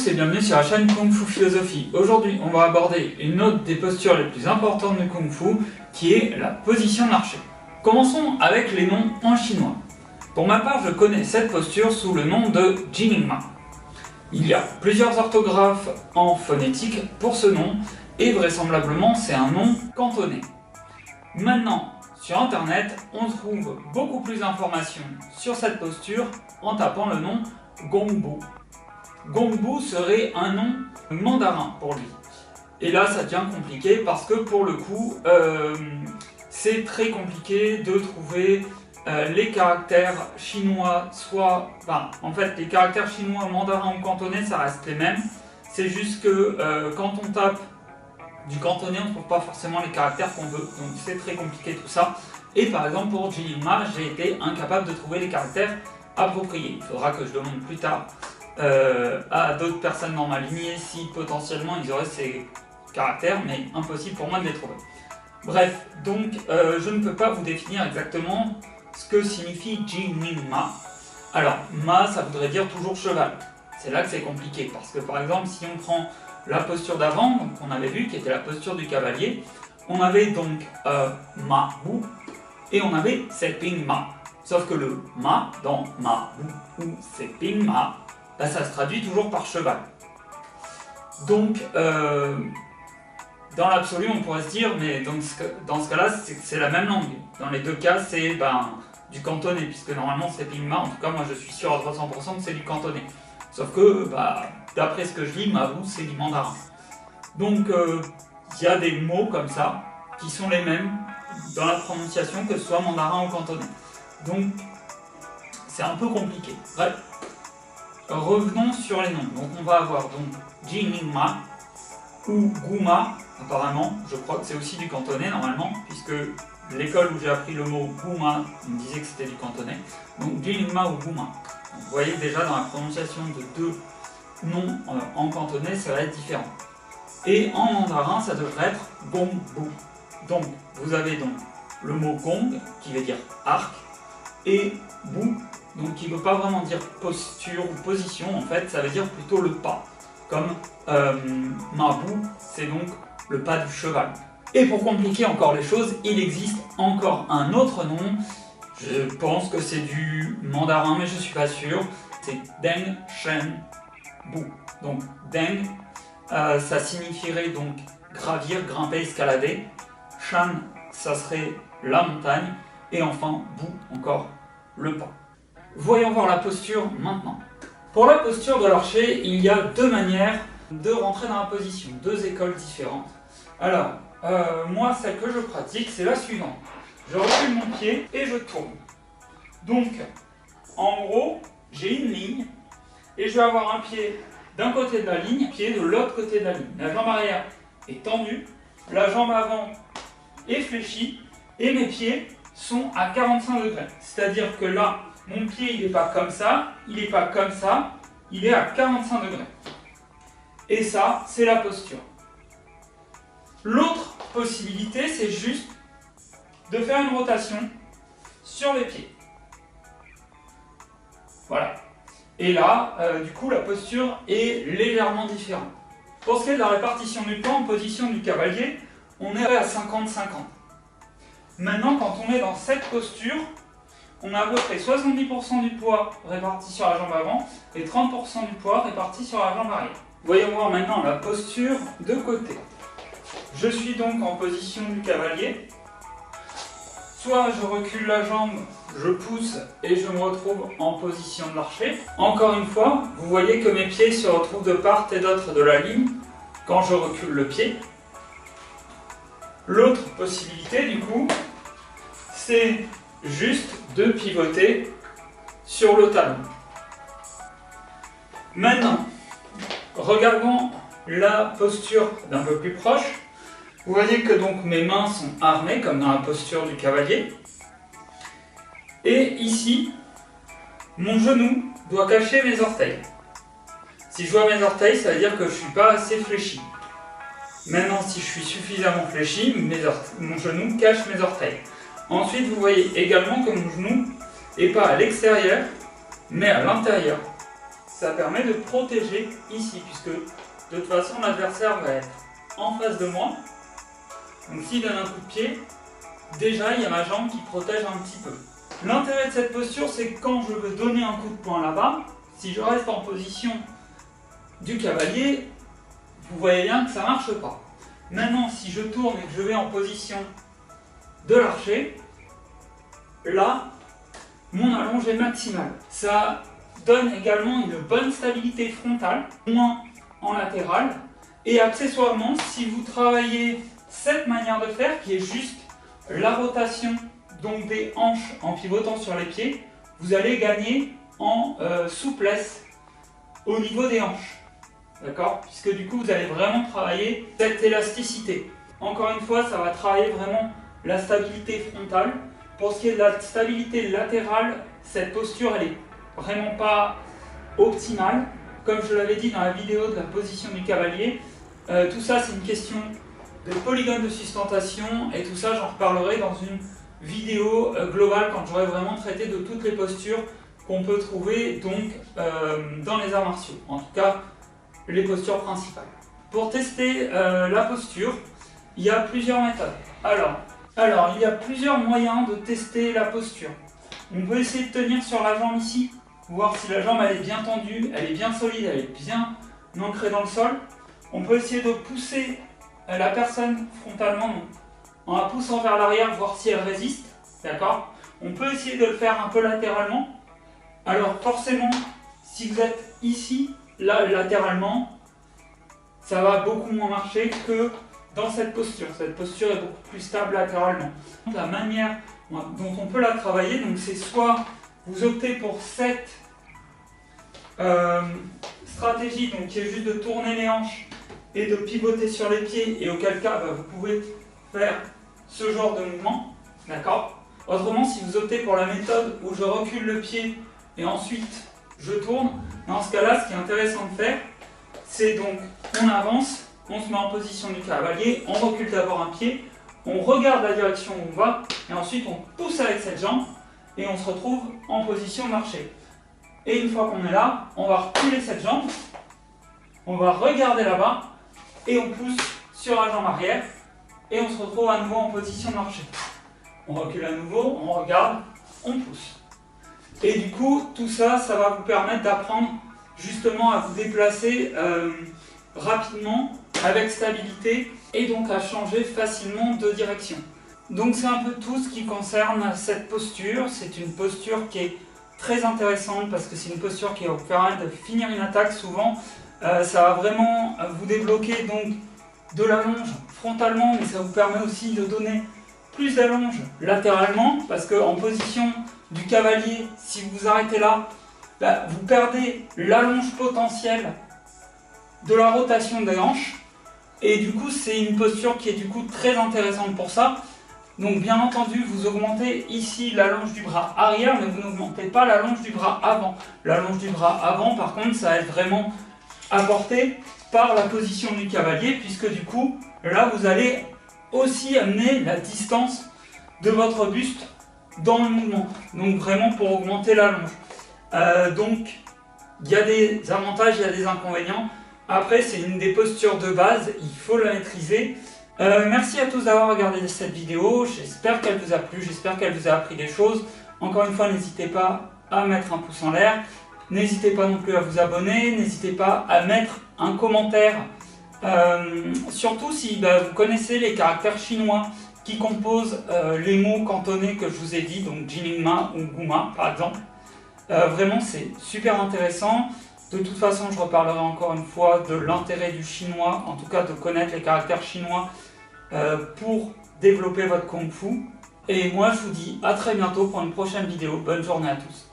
tous et bienvenue sur la chaîne Kung Fu Philosophie. Aujourd'hui, on va aborder une autre des postures les plus importantes du Kung Fu, qui est la position de l'archer. Commençons avec les noms en chinois. Pour ma part, je connais cette posture sous le nom de Jiningma. Il y a plusieurs orthographes en phonétique pour ce nom, et vraisemblablement c'est un nom cantonais. Maintenant, sur internet, on trouve beaucoup plus d'informations sur cette posture en tapant le nom Gongbu. Gongbu serait un nom mandarin pour lui. Et là, ça devient compliqué parce que pour le coup, c'est très compliqué de trouver les caractères chinois, les caractères chinois, mandarin ou cantonais, ça reste les mêmes. C'est juste que quand on tape du cantonais, on ne trouve pas forcément les caractères qu'on veut. Donc c'est très compliqué tout ça. Et par exemple, pour Jiningma, j'ai été incapable de trouver les caractères appropriés. Il faudra que je demande plus tard à d'autres personnes dans ma lignée si potentiellement ils auraient ces caractères, mais impossible pour moi de les trouver. Bref, donc je ne peux pas vous définir exactement ce que signifie Jiningma. Alors, ma, ça voudrait dire toujours cheval. C'est là que c'est compliqué, parce que par exemple, si on prend la posture d'avant, qu'on avait vu, qui était la posture du cavalier, on avait donc ma, bu, et on avait seping ma. Sauf que le ma, dans ma, bu, ou seping ma, là, ça se traduit toujours par cheval. Donc, dans l'absolu, on pourrait se dire, mais dans ce cas-là, c'est la même langue. Dans les deux cas, c'est du cantonais, puisque normalement c'est pingma, en tout cas, moi je suis sûr à 300% que c'est du cantonais. Sauf que, d'après ce que je lis, Mabu, c'est du mandarin. Donc, il y a des mots comme ça, qui sont les mêmes dans la prononciation, que ce soit mandarin ou cantonais. Donc, c'est un peu compliqué. Bref. Revenons sur les noms. Donc on va avoir donc Jiningma ou Guma, apparemment, je crois que c'est aussi du cantonais normalement, puisque l'école où j'ai appris le mot Guma me disait que c'était du cantonais. Donc Jiningma ou Guma. Donc, vous voyez déjà dans la prononciation de deux noms en cantonais, ça va être différent. Et en mandarin, ça devrait être Gongbu. Donc vous avez donc le mot Gong qui veut dire arc et Bu. Donc qui ne veut pas vraiment dire posture ou position, en fait, ça veut dire plutôt le pas. Comme Mabu, c'est donc le pas du cheval. Et pour compliquer encore les choses, il existe encore un autre nom. Je pense que c'est du mandarin, mais je ne suis pas sûr. C'est Deng Shen Bu. Donc Deng, ça signifierait donc gravir, grimper, escalader. Shan, ça serait la montagne. Et enfin, Bu, encore le pas. Voyons voir la posture maintenant. Pour la posture de l'archer, il y a deux manières de rentrer dans la position, deux écoles différentes. Alors, moi, celle que je pratique, c'est la suivante. Je recule mon pied et je tourne. Donc, en gros, j'ai une ligne et je vais avoir un pied d'un côté de la ligne, un pied de l'autre côté de la ligne. La jambe arrière est tendue, la jambe avant est fléchie et mes pieds sont à 45 degrés. C'est-à-dire que là, mon pied, il n'est pas comme ça, il n'est pas comme ça, il est à 45 degrés. Et ça, c'est la posture. L'autre possibilité, c'est juste de faire une rotation sur les pieds. Voilà. Et là, du coup, la posture est légèrement différente. Pour ce qui est de la répartition du poids en position du cavalier, on est à 50-50. Maintenant, quand on est dans cette posture, on a à peu près 70% du poids réparti sur la jambe avant et 30% du poids réparti sur la jambe arrière. Voyons voir maintenant la posture de côté. Je suis donc en position du cavalier. Soit je recule la jambe, je pousse et je me retrouve en position de l'archer. Encore une fois, vous voyez que mes pieds se retrouvent de part et d'autre de la ligne quand je recule le pied. L'autre possibilité du coup, c'est juste de pivoter sur le talon. Maintenant, regardons la posture d'un peu plus proche. Vous voyez que donc mes mains sont armées comme dans la posture du cavalier. Et ici, mon genou doit cacher mes orteils. Si je vois mes orteils, ça veut dire que je ne suis pas assez fléchi. Maintenant, si je suis suffisamment fléchi, mon genou cache mes orteils. Ensuite, vous voyez également que mon genou n'est pas à l'extérieur, mais à l'intérieur. ça permet de protéger ici, puisque de toute façon l'adversaire va être en face de moi. Donc s'il donne un coup de pied, déjà il y a ma jambe qui protège un petit peu. L'intérêt de cette posture, c'est que quand je veux donner un coup de poing là-bas, si je reste en position du cavalier, vous voyez bien que ça ne marche pas. Maintenant, si je tourne et que je vais en position de l'archer, là, mon allonge est maximale. Ça donne également une bonne stabilité frontale, moins en latéral. Et accessoirement, si vous travaillez cette manière de faire, qui est juste la rotation donc des hanches en pivotant sur les pieds, vous allez gagner en souplesse au niveau des hanches. D'accord? Puisque du coup, vous allez vraiment travailler cette élasticité. Encore une fois, ça va travailler vraiment la stabilité frontale. Pour ce qui est de la stabilité latérale, cette posture, elle est vraiment pas optimale. Comme je l'avais dit dans la vidéo de la position du cavalier, tout ça, c'est une question de polygone de sustentation. Et tout ça, j'en reparlerai dans une vidéo globale quand j'aurai vraiment traité de toutes les postures qu'on peut trouver donc, dans les arts martiaux. En tout cas, les postures principales. Pour tester la posture, il y a plusieurs méthodes. Alors, il y a plusieurs moyens de tester la posture. On peut essayer de tenir sur la jambe ici, voir si la jambe elle est bien tendue, elle est bien solide, elle est bien ancrée dans le sol. On peut essayer de pousser la personne frontalement, donc, en la poussant vers l'arrière, voir si elle résiste. D'accord? On peut essayer de le faire un peu latéralement. Alors forcément, si vous êtes ici, là, latéralement, ça va beaucoup moins marcher que dans cette posture. Cette posture est beaucoup plus stable latéralement. La manière dont on peut la travailler, donc c'est soit vous optez pour cette stratégie, donc qui est juste de tourner les hanches et de pivoter sur les pieds, et auquel cas vous pouvez faire ce genre de mouvement. D'accord? Autrement, si vous optez pour la méthode où je recule le pied et ensuite je tourne, dans ce cas-là, ce qui est intéressant de faire, c'est donc on avance, on se met en position du cavalier, on recule d'abord un pied, on regarde la direction où on va, et ensuite on pousse avec cette jambe, et on se retrouve en position marché. Et une fois qu'on est là, on va reculer cette jambe, on va regarder là-bas, et on pousse sur la jambe arrière, et on se retrouve à nouveau en position marché. On recule à nouveau, on regarde, on pousse. Et du coup, tout ça, ça va vous permettre d'apprendre justement à vous déplacer rapidement, avec stabilité, et donc à changer facilement de direction. Donc c'est un peu tout ce qui concerne cette posture. C'est une posture qui est très intéressante parce que c'est une posture qui va vous permettre de finir une attaque souvent. Ça va vraiment vous débloquer donc de l'allonge frontalement, mais ça vous permet aussi de donner plus d'allonge latéralement, parce qu'en position du cavalier, si vous vous arrêtez là, vous perdez l'allonge potentielle de la rotation des hanches, et du coup c'est une posture qui est du coup très intéressante pour ça. Donc bien entendu, vous augmentez ici l'allonge du bras arrière, mais vous n'augmentez pas l'allonge du bras avant. L'allonge du bras avant, par contre, ça va être vraiment apporté par la position du cavalier, puisque du coup, là vous allez aussi amener la distance de votre buste dans le mouvement, donc vraiment pour augmenter l'allonge. Donc il y a des avantages, il y a des inconvénients. Après, c'est une des postures de base, il faut la maîtriser. Merci à tous d'avoir regardé cette vidéo, j'espère qu'elle vous a plu, j'espère qu'elle vous a appris des choses. Encore une fois, n'hésitez pas à mettre un pouce en l'air, n'hésitez pas non plus à vous abonner, n'hésitez pas à mettre un commentaire, surtout si vous connaissez les caractères chinois qui composent les mots cantonais que je vous ai dit, donc Jiningma ou Guma par exemple. Vraiment c'est super intéressant. De toute façon, je reparlerai encore une fois de l'intérêt du chinois, en tout cas de connaître les caractères chinois pour développer votre Kung Fu. Et moi, je vous dis à très bientôt pour une prochaine vidéo. Bonne journée à tous.